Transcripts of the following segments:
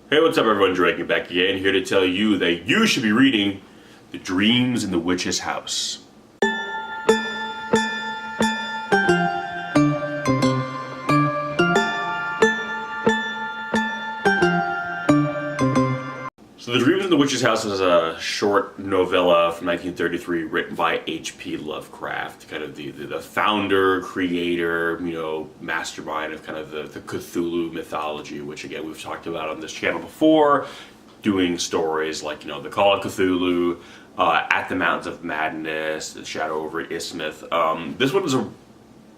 Hey, what's up everyone, DREAGEN back again, here to tell you that you should be reading The Dreams in the Witch's House. So The Dreams in the Witch's House is a short novella from 1933 written by H.P. Lovecraft, kind of the founder, creator, mastermind of kind of the Cthulhu mythology, which again we've talked about on this channel before, doing stories like, The Call of Cthulhu, At the Mountains of Madness, The Shadow over Isthmus. This one is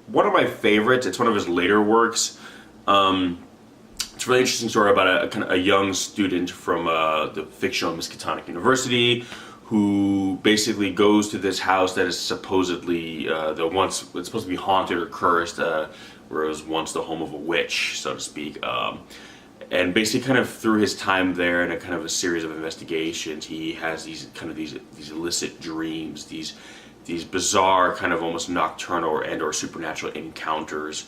one of my favorites. It's one of his later works. It's a really interesting story about a young student from the fictional Miskatonic University who basically goes to this house that is supposedly it's supposed to be haunted or cursed, where it was once the home of a witch, so to speak. And basically, kind of through his time there and a kind of a series of investigations, he has these illicit dreams, these bizarre kind of almost nocturnal or supernatural encounters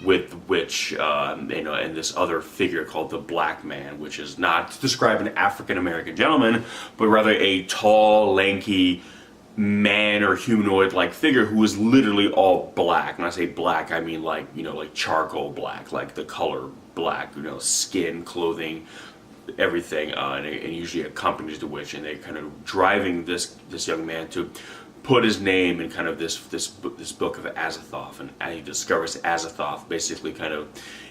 with the witch, and this other figure called the Black Man, which is not to describe an African American gentleman, but rather a tall, lanky man or humanoid-like figure who is literally all black. When I say black, I mean like charcoal black, like the color black, skin, clothing, everything, and usually accompanies the witch, and they're kind of driving this young man to put his name in kind of this book of Azathoth, and he discovers Azathoth basically kind of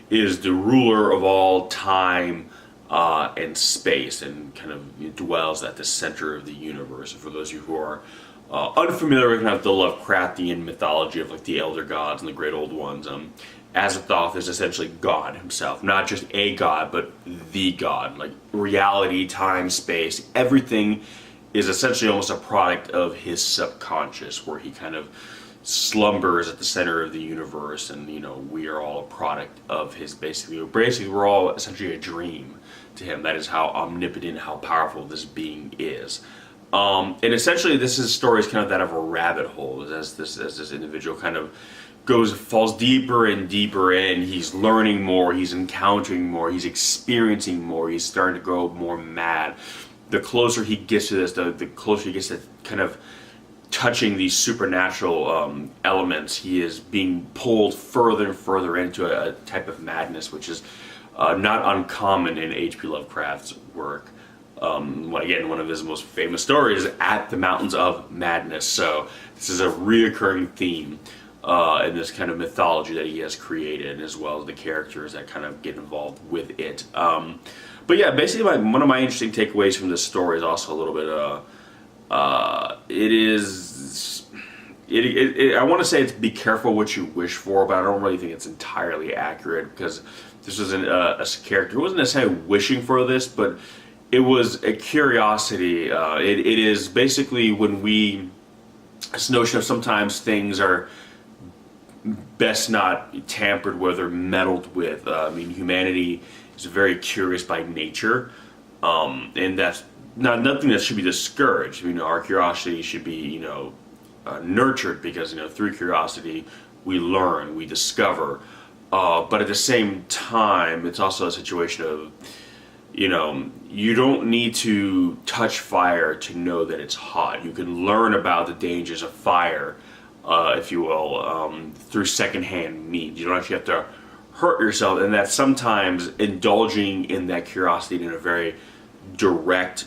is the ruler of all time and space, and kind of dwells at the center of the universe. And for those of you who are unfamiliar with kind of the Lovecraftian mythology of like the elder gods and the great old ones, Azathoth is essentially God himself, not just a god, but the god, like reality, time, space, everything is essentially almost a product of his subconscious, where he kind of slumbers at the center of the universe, and we are all a product of his basically we're all essentially a dream to him. That is how omnipotent, how powerful this being is. And essentially this story is kind of that of a rabbit hole, as this individual kind of falls deeper and deeper in. He's learning more, he's encountering more, he's experiencing more, he's starting to go more mad. The closer he gets to this, the closer he gets to kind of touching these supernatural elements, he is being pulled further and further into a type of madness, which is not uncommon in H.P. Lovecraft's work. Again, one of his most famous stories is At the Mountains of Madness. So this is a reoccurring theme in this kind of mythology that he has created, as well as the characters that kind of get involved with it. But yeah, basically one of my interesting takeaways from this story is also a little bit, I want to say it's be careful what you wish for, but I don't really think it's entirely accurate, because this was a character who wasn't necessarily wishing for this, but it was a curiosity. It is basically this notion of sometimes things are best not tampered with or meddled with. Humanity is very curious by nature, and that's nothing that should be discouraged. Our curiosity should be nurtured, because through curiosity we learn, we discover, but at the same time it's also a situation of you don't need to touch fire to know that it's hot. You can learn about the dangers of fire, if you will, through secondhand means. You don't actually have to hurt yourself, and that sometimes indulging in that curiosity in a very direct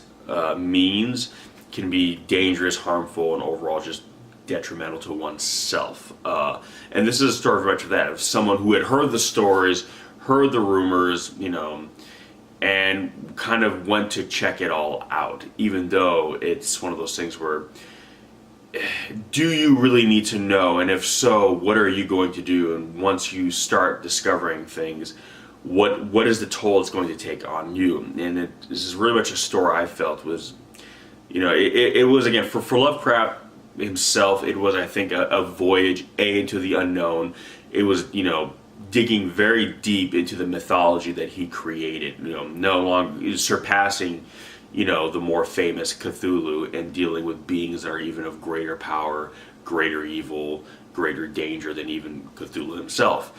means can be dangerous, harmful, and overall just detrimental to oneself. And this is a story very much of that, of someone who had heard the stories, heard the rumors, and kind of went to check it all out, even though it's one of those things where, do you really need to know? And if so, what are you going to do? And once you start discovering things, what is the toll it's going to take on you? And this is really much a story I felt was, it was, again, for Lovecraft himself, it was, I think, a voyage into the unknown. It was, digging very deep into the mythology that he created, no longer surpassing the more famous Cthulhu, and dealing with beings that are even of greater power, greater evil, greater danger than even Cthulhu himself.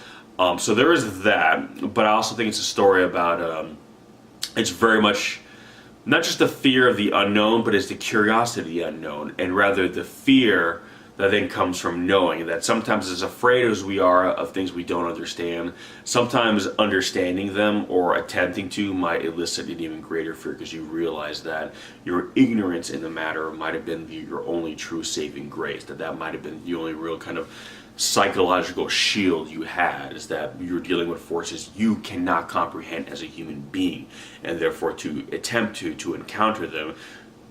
So there is that, but I also think it's a story about it's very much not just the fear of the unknown, but it's the curiosity of the unknown, and rather the fear that then comes from knowing that sometimes as afraid as we are of things we don't understand, sometimes understanding them or attempting to might elicit an even greater fear because you realize that your ignorance in the matter might have been your only true saving grace, that might have been the only real kind of psychological shield you had, is that you're dealing with forces you cannot comprehend as a human being, and therefore to attempt to encounter them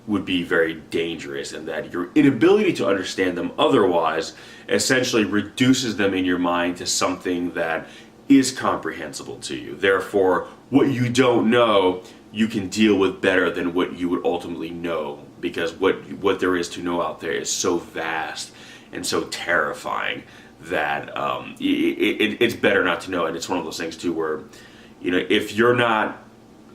would be very dangerous, and that your inability to understand them otherwise essentially reduces them in your mind to something that is comprehensible to you. Therefore, what you don't know, you can deal with better than what you would ultimately know, because what there is to know out there is so vast and so terrifying that it's better not to know. And it's one of those things too where, if you're not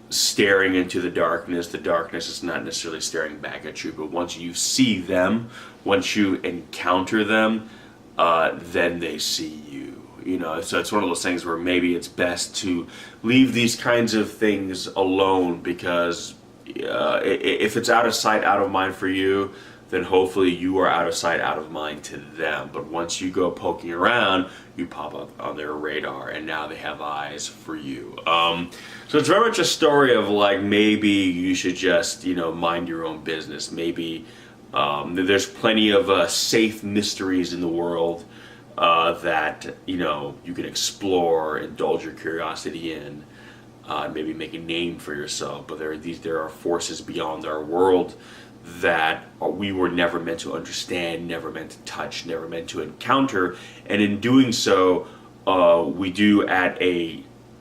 staring into the darkness is not necessarily staring back at you. But once you see them, once you encounter them, then they see you. So it's one of those things where maybe it's best to leave these kinds of things alone, because if it's out of sight, out of mind for you, then hopefully you are out of sight, out of mind to them. But once you go poking around, you pop up on their radar, and now they have eyes for you. So it's very much a story of like, maybe you should just, mind your own business. Maybe there's plenty of safe mysteries in the world that, you can explore, indulge your curiosity in, maybe make a name for yourself. But there are forces beyond our world that we were never meant to understand, never meant to touch, never meant to encounter, and in doing so, we do at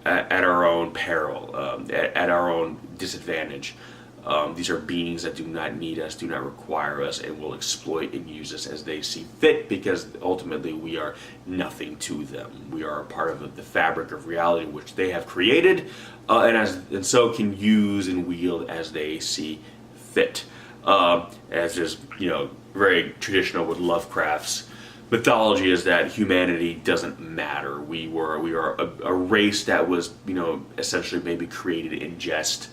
our own peril, at our own disadvantage. These are beings that do not need us, do not require us, and will exploit and use us as they see fit, because ultimately we are nothing to them. We are a part of the fabric of reality which they have created, and so can use and wield as they see fit. As is, very traditional with Lovecraft's mythology, is that humanity doesn't matter. We are a race that was, essentially maybe created in jest,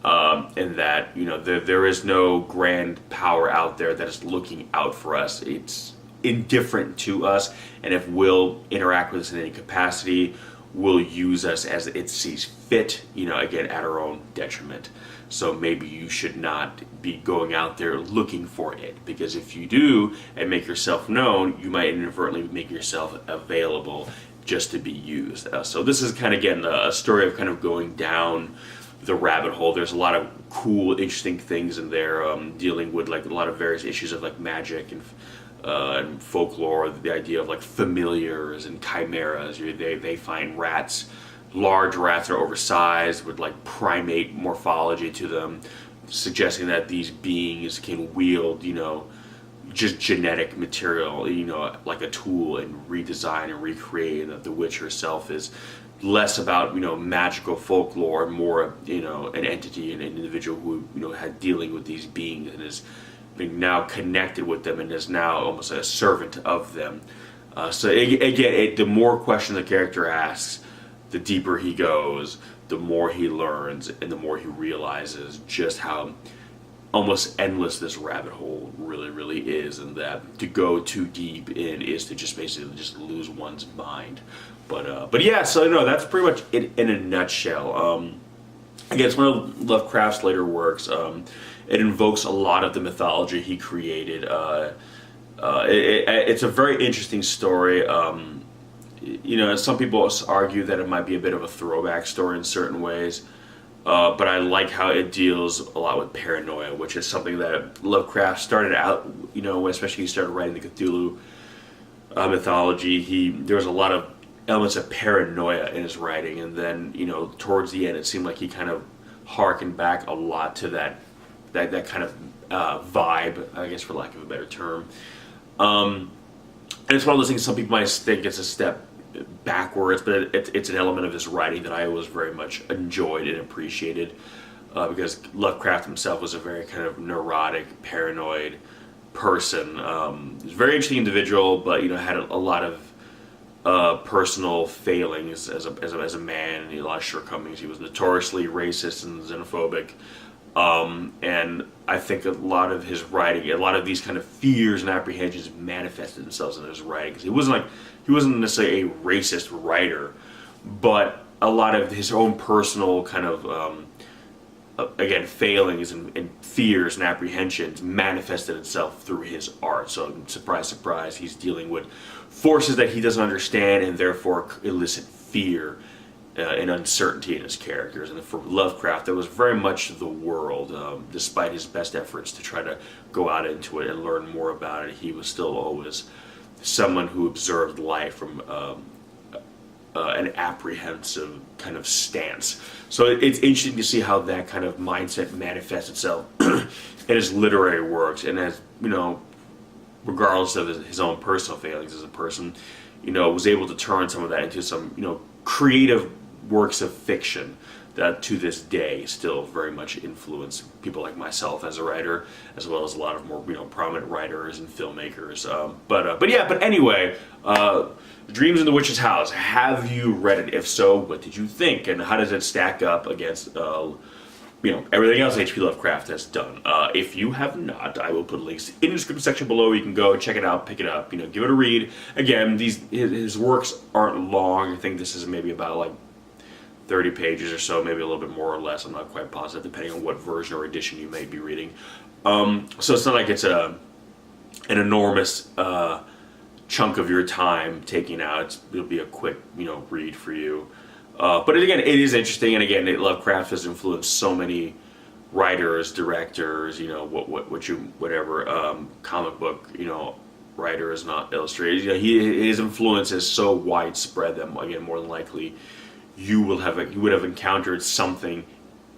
and that, there is no grand power out there that is looking out for us. It's indifferent to us, and if we'll interact with us in any capacity, will use us as it sees fit, again, at our own detriment. So maybe you should not be going out there looking for it, because if you do and make yourself known, you might inadvertently make yourself available just to be used. So this is kind of, again, a story of kind of going down the rabbit hole. There's a lot of cool, interesting things in there, dealing with like a lot of various issues of like magic and folklore, the idea of like familiars and chimeras. They find rats, large rats that are oversized with like primate morphology to them, suggesting that these beings can wield, just genetic material, like a tool, and redesign and recreate, and that the witch herself is less about, magical folklore, more, an entity, an individual who, had dealing with these beings and is being now connected with them and is now almost a servant of them. So again, the more questions the character asks, the deeper he goes, the more he learns, and the more he realizes just how almost endless this rabbit hole really, really is, and that to go too deep in is to just basically just lose one's mind. But yeah, so that's pretty much it in a nutshell. Again, it's one of Lovecraft's later works. It invokes a lot of the mythology he created. It's a very interesting story. Some people argue that it might be a bit of a throwback story in certain ways, but I like how it deals a lot with paranoia, which is something that Lovecraft started out, especially he started writing the Cthulhu mythology. There was a lot of elements of paranoia in his writing, and then towards the end it seemed like he kind of harkened back a lot to that kind of vibe, I guess, for lack of a better term. And it's one of those things some people might think it's a step backwards, but it's an element of his writing that I always very much enjoyed and appreciated, because Lovecraft himself was a very kind of neurotic, paranoid person. He was a very interesting individual, but had a lot of personal failings as a man, and a lot of shortcomings. He was notoriously racist and xenophobic. And I think a lot of his writing, a lot of these kind of fears and apprehensions manifested themselves in his writing. Because he wasn't necessarily a racist writer, but a lot of his own personal kind of, again, failings and fears and apprehensions manifested itself through his art. So surprise, surprise, he's dealing with forces that he doesn't understand and therefore elicit fear and uncertainty in his characters. And for Lovecraft, that was very much the world. Despite his best efforts to try to go out into it and learn more about it, he was still always someone who observed life from an apprehensive kind of stance. So it's interesting to see how that kind of mindset manifests itself in his literary works, and as you know, regardless of his own personal failings as a person, was able to turn some of that into some creative works of fiction that to this day still very much influence people like myself as a writer, as well as a lot of more prominent writers and filmmakers. But anyway, Dreams in the Witch's House. Have you read it? If so, what did you think, and how does it stack up against everything else H.P. Lovecraft has done? If you have not, I will put links in the description section below. You can go check it out, pick it up, give it a read. Again, his works aren't long. I think this is maybe about like 30 pages or so, maybe a little bit more or less. I'm not quite positive, depending on what version or edition you may be reading. So it's not like it's an enormous chunk of your time taking out. It'll be a quick, read for you. But again, it is interesting, and again, Lovecraft has influenced so many writers, directors, comic book, writers, not illustrators. His influence is so widespread that, again, more than likely, you would have encountered something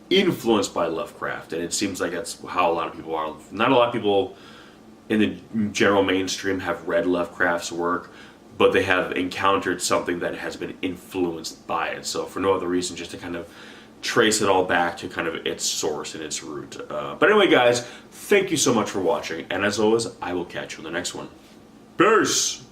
influenced by Lovecraft, and it seems like that's how a lot of people are. Not a lot of people in the general mainstream have read Lovecraft's work, but they have encountered something that has been influenced by it. So for no other reason, just to kind of trace it all back to kind of its source and its root. But anyway, guys, thank you so much for watching, and as always, I will catch you in the next one. Peace!